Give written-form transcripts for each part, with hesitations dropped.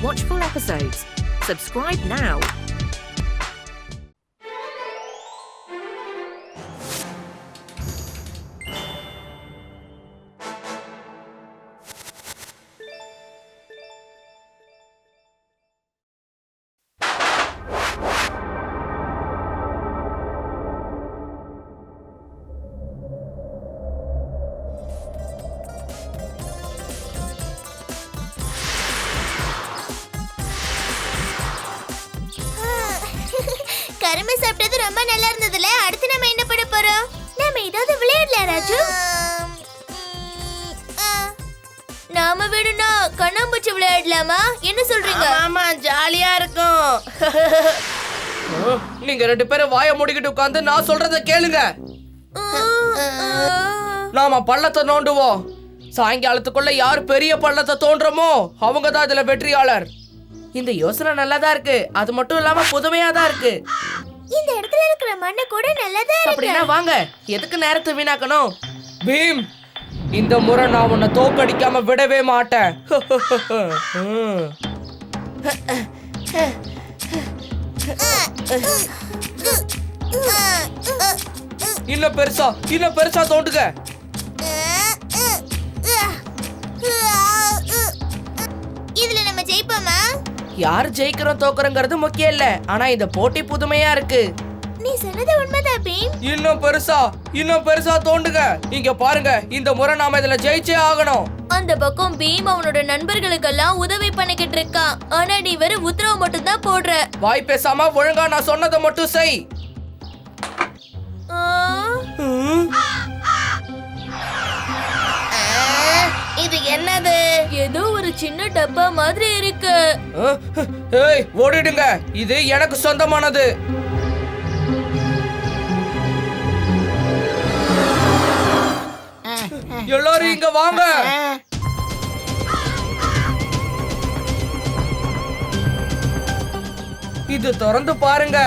Watch full episodes. Subscribe now. கரும்பு சாப்பிட்டது ரொம்ப நல்லா இருந்ததுல. அடுத்து நம்ம என்ன பண்ண போறோம்? நாம ஏதாவது விளையாடல ராஜு. நாம வேணும்னா கண்ணாம்பூச்சி விளையாடலாமா? என்ன சொல்றீங்க? ஆமா, ஜாலியா இருக்கும். நீங்க 2 பேரும் வாயை மூடிக்கிட்டு உட்கார்ந்து நான் சொல்றத கேளுங்க. நாம பள்ளத்தை நோண்டுவோம். சாயங்காலத்துக்குள்ள யார் பெரிய பள்ளத்தை தோன்றமோ அவங்க தான் இதுல வெற்றியாளர். இந்த யோசனை நல்லாதான் இருக்கு. அது மட்டும் இல்லாம புதுமையா தான் இருக்கு. இந்த இடத்துல இருக்கிற மண்ணு கூட நல்லதா இருக்கு. அப்படின்னா வாங்க, எதுக்கு நேரத்தை வீணாக்கணும்? பீம், இந்த முறை நான் உன்னை தோக்கடிக்காம விடவே மாட்டேன். இன்னும் பெருசா தோண்டுங்க. இதுல நம்ம ஜெயிப்போமா? யாரு ஜெயிக்கிறோம் தோக்குறங்கிறது முக்கியம் இல்ல. ஆனா இந்த போட்டி புதுமையா இருக்கு. நீ சொன்னது உண்மைதான் பீம். இன்னும் பெருசா தோண்டுங்க. இங்க பாருங்க, இந்த முறை நாம இதுல ஜெயிச்சே ஆகணும். அந்த பக்கம் பீம் அவனோட நண்பர்களுக்கெல்லாம் உதவி பண்ணிக்கிட்டு இருக்கான். ஆனா நீ வெறும் உத்தரவு மட்டும் தான் போடுற. வாய் பேசாம ஒழுங்கா நான் சொன்னதை மட்டும் செய். இது என்னது? ஏதோ ஒரு சின்ன டப்பா மாதிரி இருக்கு. ஏய், ஓடிடுங்க. இது எனக்கு சொந்தமானது. எல்லாரும் இங்க வாங்க. இது திறந்து பாருங்க.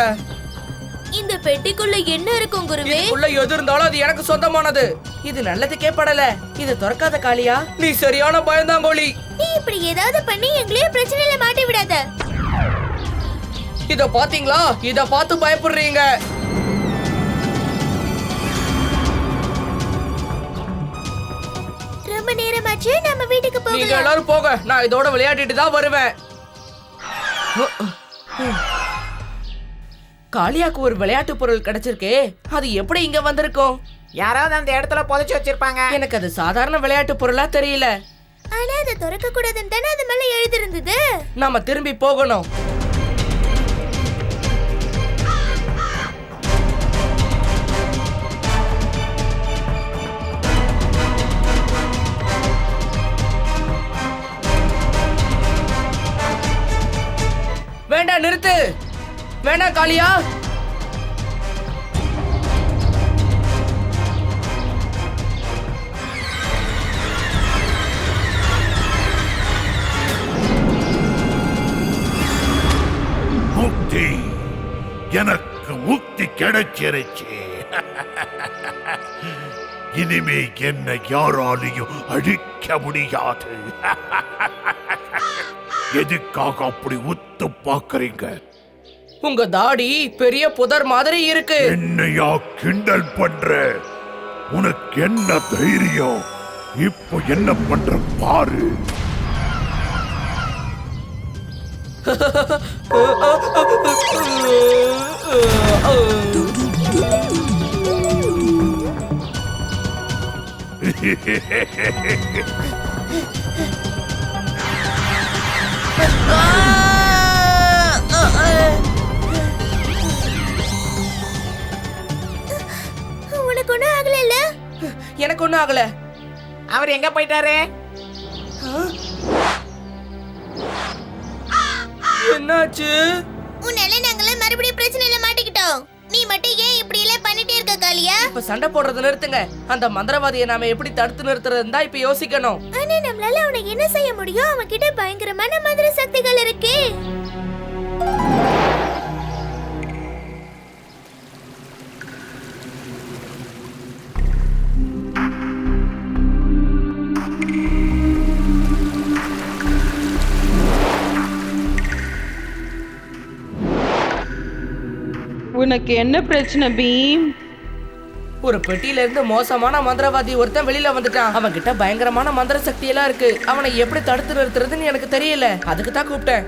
இந்த பெட்டிக்குள்ள என்ன இருக்கும் குருவே? இதுக்குள்ள எது இருந்தாலும் அது எனக்கு சொந்தமானது. இது நல்லதுக்கே படல. இது திறக்காத காளியா, நீ சரியான பயந்தாங்கோலி. நீ இப்படி ஏதாவது பண்ணி எங்களையே பிரச்சனையில மாட்டி விடாத. இத பாத்தீங்களா? இத பார்த்து பயப்படுறீங்க. ரொம்ப நேரமாச்சு, நம்ம வீட்டுக்கு நீங்க போகலாம். எல்லாரும் போங்க. நான் இதோட விளையாடிட்டு தான் வருவேன். காளியாக்கு ஒரு விளையாட்டு பொருள் கிடைச்சிருக்கே. அது எப்படி இங்க வந்திருக்கும்? யாராவது அந்த இடத்துல புதைச்சு வச்சிருப்பாங்க. எனக்கு அது சாதாரண விளையாட்டு பொருளா தெரியல. ஆனா அதை திறக்க கூடாதுன்னு தானே அது மேல எழுதி இருந்தது. நாம திரும்பி போகணும். வேண்டாம், நிறுத்து. வேண்டாம் காளியா. முக்தி, எனக்கு முக்தி கிடைச்சிருச்சு. இனிமே என்னை யாராலையும் அழிக்க முடியாது. எதுக்காக அப்படி உத்து பாக்குறீங்க? உங்க தாடி பெரிய புதர் மாதிரி இருக்கு. என்னையா கிண்டல் பண்ற? உனக்கு என்ன தைரியம்? இப்போ என்ன பண்ற பாரு. உனக்கு ஒண்ணும் ஆகல? எனக்கு ஒண்ணும் ஆகல. அவர் எங்க போயிட்டாரு? என்னாச்சு? உன்னால நாங்களே மறுபடியும் பிரச்சனையில மாட்டிக்கிட்டோம். நீ மட்டும் ஏன் இப்படி எல்லாம் பண்ணிட்டே இருக்க காளியா? இப்ப சண்டை போடுறத நிறுத்துங்க. அந்த மந்திரவாதியை நாம எப்படி தடுத்து நிறுத்துறதுன்னு தான் இப்ப யோசிக்கணும். ஆனா நம்மளால அவனை என்ன செய்ய முடியும்? அவன் கிட்ட பயங்கரமான மந்திர சக்திகள் இருக்கே. உனக்கு என்ன பிரச்சனை பீம்? ஒரு பெட்டியில இருந்து மோசமான மந்திரவாதி ஒருத்தன் வெளியில வந்துட்டான். அவன் கிட்ட பயங்கரமான மந்திர சக்தி எல்லாம் இருக்கு. அவனை எப்படி தடுத்து நிறுத்துறதுன்னு எனக்கு தெரியல. அதுக்கு தான் கூப்பிட்டேன்.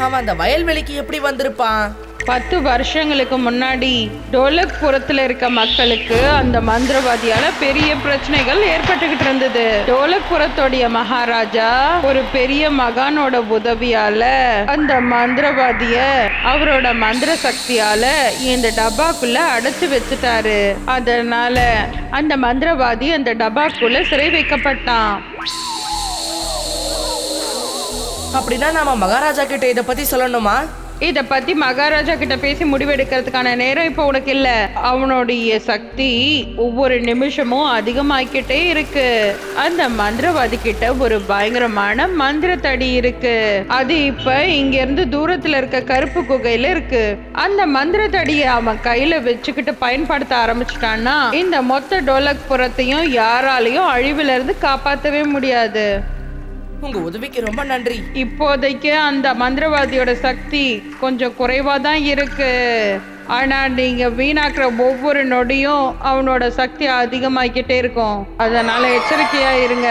அவன் அந்த வயல்வெளிக்கு எப்படி வந்திருப்பான்? 10 வருஷங்களுக்கு முன்னாடி டோலக்புரத்துல இருக்க மக்களுக்கு அந்த மந்திரவாதியால பெரிய பிரச்சனைகள் ஏற்பட்டுக்கிட்டு இருந்தது. டோலக்புரத்தோடைய மகாராஜா ஒரு பெரிய மகானோட உதவியால அந்த மந்திரவாதிய அவரோட மந்திர சக்தியால இந்த டப்பாக்குள்ள அடைச்சு வச்சுட்டாரு. அதனால அந்த மந்திரவாதி அந்த டப்பாக்குள்ள சிறை வைக்கப்பட்டான். அப்படின்னா நாம மகாராஜா கிட்ட இத பத்தி சொல்லணுமா? இத பத்தி மகாராஜா கிட்ட பேசி முடிவெடுக்கிறதுக்கான நேரம் இப்போ உனக்கு இல்ல. அவனுடைய சக்தி ஒவ்வொரு நிமிஷமும் அதிகமாக்கிட்டே இருக்கு. அந்த மந்திரவாதி கிட்ட ஒரு பயங்கரமான மந்திர தடி இருக்கு. அது இப்ப இங்க இருந்து தூரத்துல இருக்க கருப்பு குகையில இருக்கு. அந்த மந்திர தடியை அவன் கையில வச்சுக்கிட்டு பயன்படுத்த ஆரம்பிச்சுட்டான்னா இந்த மொத்த டோலக்புரத்தையும் யாராலையும் அழிவுல இருந்து காப்பாத்தவே முடியாது. உங்க உதவிக்கு ரொம்ப நன்றி. இப்போதைக்கு அந்த மந்திரவாதியோட சக்தி கொஞ்சம் குறைவா தான் இருக்கு. ஆனா நீங்க வீணாக்குற ஒவ்வொரு நொடியும் அவனோட சக்தி அதிகமாக்கிட்டே இருக்கும். அதனால எச்சரிக்கையா இருங்க.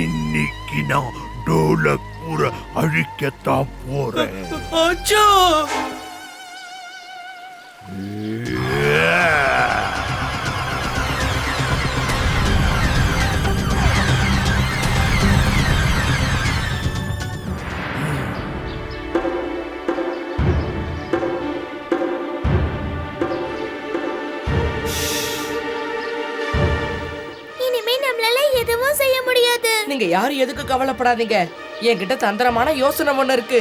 இன்னைக்கு நான் டோலக்பூரை அழிக்கத்தான் போறேன். அச்சோ! இனிமே நம்மளால எதுவும் செய்ய முடியாது. நீங்க யாரும் எதுக்கு கவலைப்படாதீங்க. என்கிட்ட தந்திரமான யோசனை ஒண்ணு இருக்கு.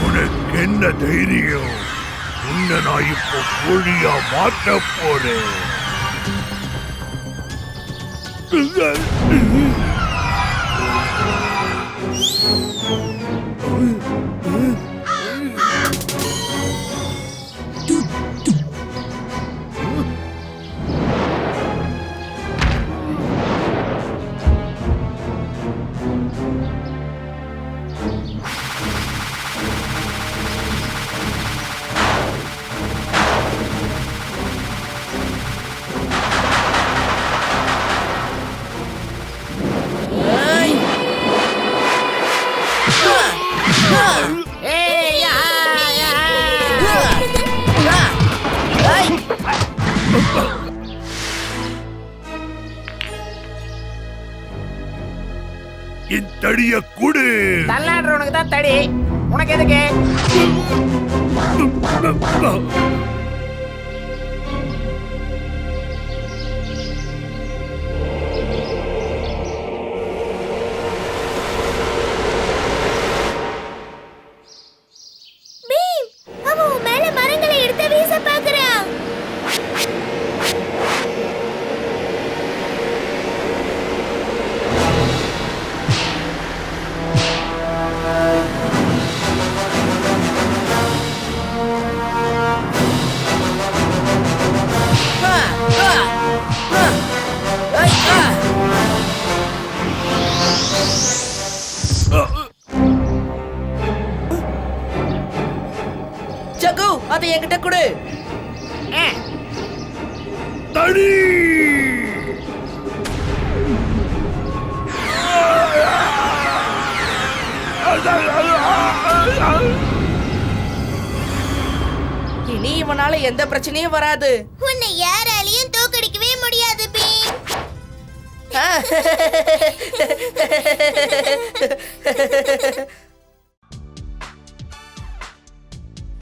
உனக்கு என்ன தைரியம்? உன்னை நான் இப்போ கோழியா மாட்ட போறேன். என் தடிய குடு. தள்ளாடுறவனுக்கு தான் தடி, உனக்கு எதுக்கு? பீம், அவன் உன் மேல மரங்களை எடுத்து வீச பார்க்கறான். ஜகு, அதை என்கிட்ட கொடு. தடி. இனி இவனால எந்த பிரச்சனையும் வராது. உன்னை யாராலையும் தோக்கடிக்கவே முடியாது beam.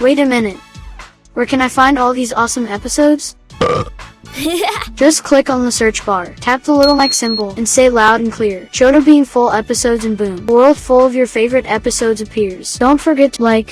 Wait a minute. Where can I find all these awesome episodes? Just click on the search bar, tap the little mic symbol, and say loud and clear, Chota Beam full episodes, and boom, a world full of your favorite episodes appears. Don't forget to like,